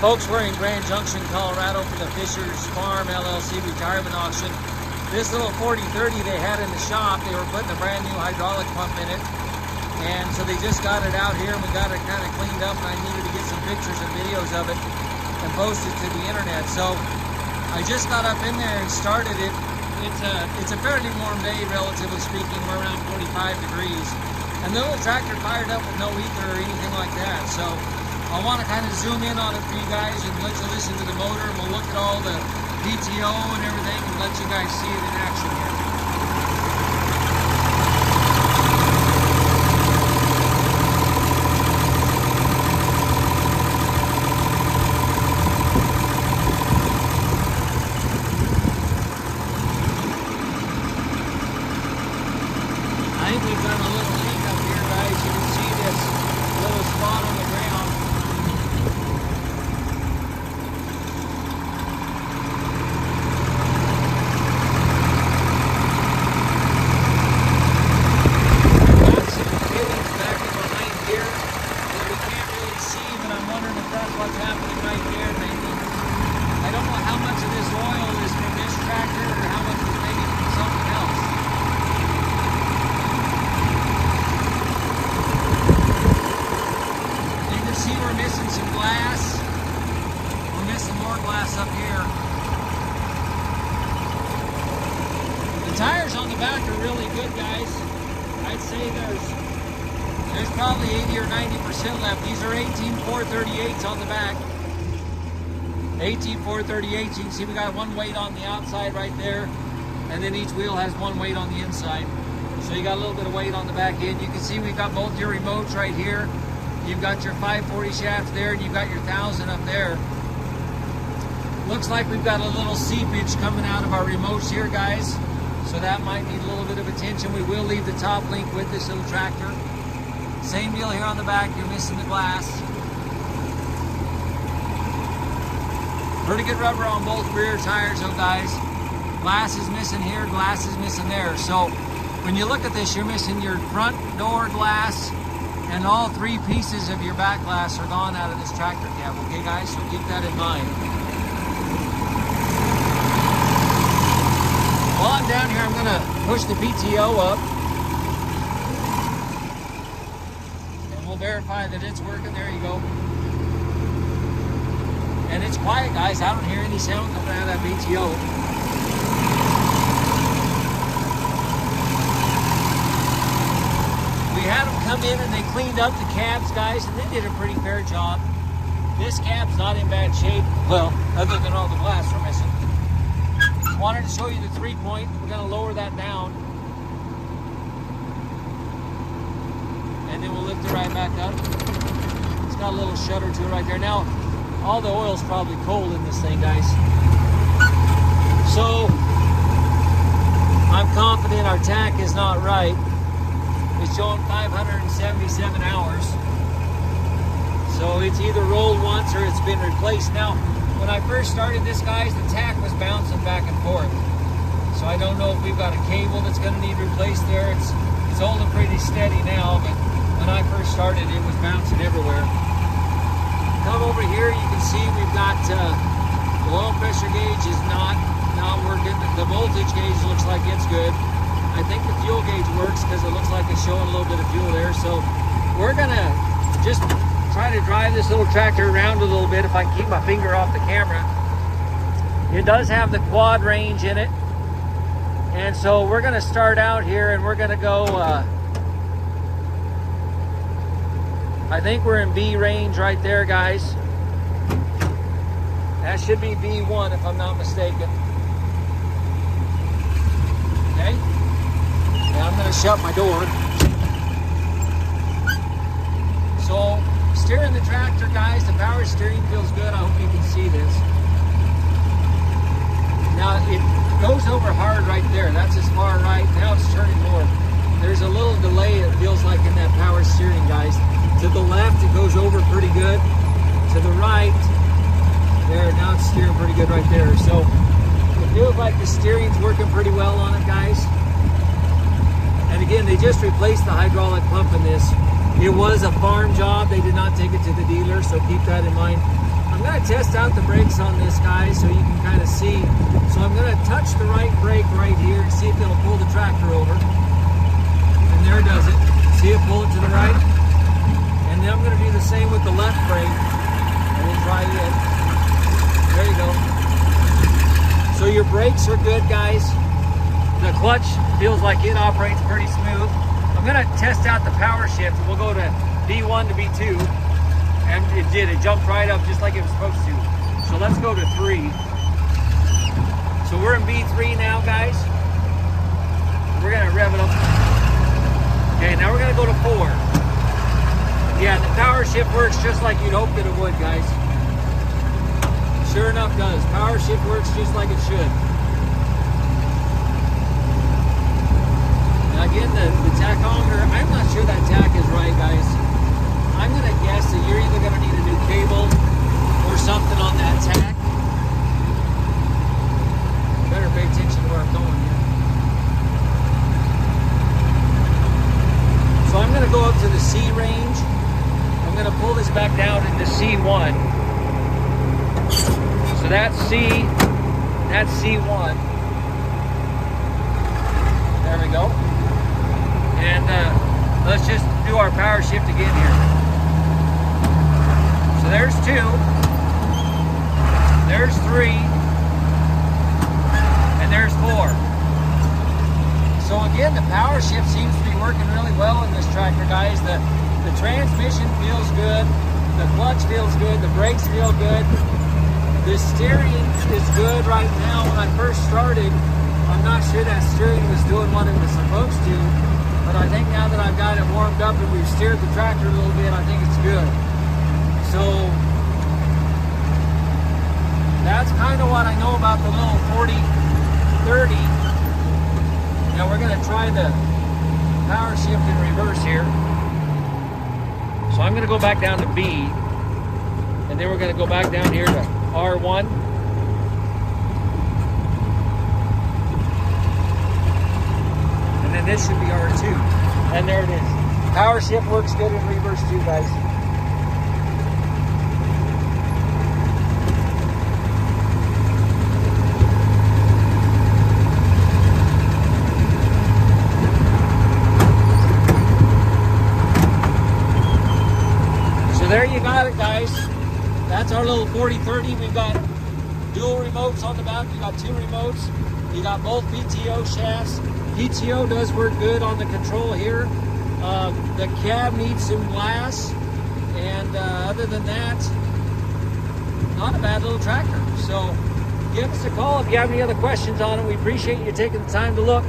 Folks, we're in Grand Junction, Colorado for the Fisher's Farm LLC Retirement Auction. This little 4030 they had in the shop, they were putting a brand new hydraulic pump in it. And so they just got it out here and we got it kind of cleaned up, and I needed to get some pictures and videos of it and post it to the internet. So I just got up in there and started it. It's a fairly warm day, relatively speaking. We're around 45 degrees. And the little tractor fired up with no ether or anything like that. So I want to kind of zoom in on it for you guys and let you listen to the motor, and we'll look at all the PTO and everything and let you guys see it in action here. I think we've done a little leak up here, guys. You can see this little spot on the ground. Up here. The tires on the back are really good, guys. I'd say there's probably 80 or 90% left. These are 18.438s on the back. 18.438s. You can see we got one weight on the outside right there, and then each wheel has one weight on the inside. So you got a little bit of weight on the back end. You can see we've got both your remotes right here. You've got your 540 shaft there, and you've got your 1000 up there. Looks like we've got a little seepage coming out of our remotes here, guys. So that might need a little bit of attention. We will leave the top link with this little tractor. Same deal here on the back. You're missing the glass. Pretty good rubber on both rear tires though, guys. Glass is missing here, glass is missing there. So when you look at this, you're missing your front door glass, and all three pieces of your back glass are gone out of this tractor cab. Okay, guys? So keep that in mind. While I'm down here, I'm going to push the PTO up, and we'll verify that it's working. There you go. And it's quiet, guys. I don't hear any sound coming out of that PTO. We had them come in and they cleaned up the cabs, guys, and they did a pretty fair job. This cab's not in bad shape. Well, other than all the glass we're missing. Wanted to show you the 3-point. We're going to lower that down, and then we'll lift it right back up. It's got a little shudder to it right there. Now, all the oil's probably cold in this thing, guys. So, I'm confident our tack is not right. It's showing 577 hours. So it's either rolled once or it's been replaced. Now, when I first started this, guys, the tack was bouncing back and forth. So I don't know if we've got a cable that's going to need replaced there. It's holding pretty steady now, but when I first started, it was bouncing everywhere. Come over here, you can see we've got the oil pressure gauge is not working. The voltage gauge looks like it's good. I think the fuel gauge works because it looks like it's showing a little bit of fuel there. So we're going to just try to drive this little tractor around a little bit if I can keep my finger off the camera. It does have the quad range in it, and so we're going to start out here and we're going to go I think we're in B range right there, guys. That should be B1 if I'm not mistaken. Okay, now I'm going to shut my door. So steering the tractor, guys, the power steering feels good. I hope you can see this. Now it goes over hard right there. That's as far right. Now it's turning north. There's a little delay, it feels like, in that power steering, guys. To the left, it goes over pretty good. To the right, there, now it's steering pretty good right there. So it feels like the steering's working pretty well on it, guys. And again, they just replaced the hydraulic pump in this. It was a farm job. They did not take it to the dealer, so keep that in mind. I'm going to test out the brakes on this, guys, so you can kind of see. So I'm going to touch the right brake right here and see if it'll pull the tractor over. And there it does it. See it pull it to the right? And then I'm going to do the same with the left brake. And we'll try it. There you go. So your brakes are good, guys. The clutch feels like it operates pretty smooth. I'm going to test out the power shift. We'll go to B1 to B2. And it did. It jumped right up just like it was supposed to. So let's go to 3. So we're in B3 now, guys. We're going to rev it up. Okay, now we're going to go to 4. Yeah, the power shift works just like you'd hope that it would, guys. Sure enough, does. Power shift works just like it should. Now again, the tachometer, I'm not sure that tach is right, guys. I'm going to guess that you're either going to need a new cable or something on that tach. Better pay attention to where I'm going here. So I'm going to go up to the C range. I'm going to pull this back down into C1. So that's C1. There we go. And let's just do our power shift again here. So there's 2. There's 3. And there's 4. So again, the power shift seems to be working really well in this tractor, guys. The transmission feels good. The clutch feels good. The brakes feel good. The steering is good right now. When I first started, I'm not sure that steering was doing what it was supposed to. But I think now that I've got it warmed up and we've steered the tractor a little bit, I think it's good. So that's kind of what I know about the little 40-30. Now we're going to try the power shift in reverse here. So I'm going to go back down to B, and then we're going to go back down here to R1. And then this should be R2. And there it is. Power shift works good in reverse too, guys. There you got it, guys. That's our little 40-30. We've got dual remotes on the back. You got 2 remotes. You got both PTO shafts. PTO does work good on the control here. The cab needs some glass, and other than that, not a bad little tractor. So give us a call if you have any other questions on it. We appreciate you taking the time to look.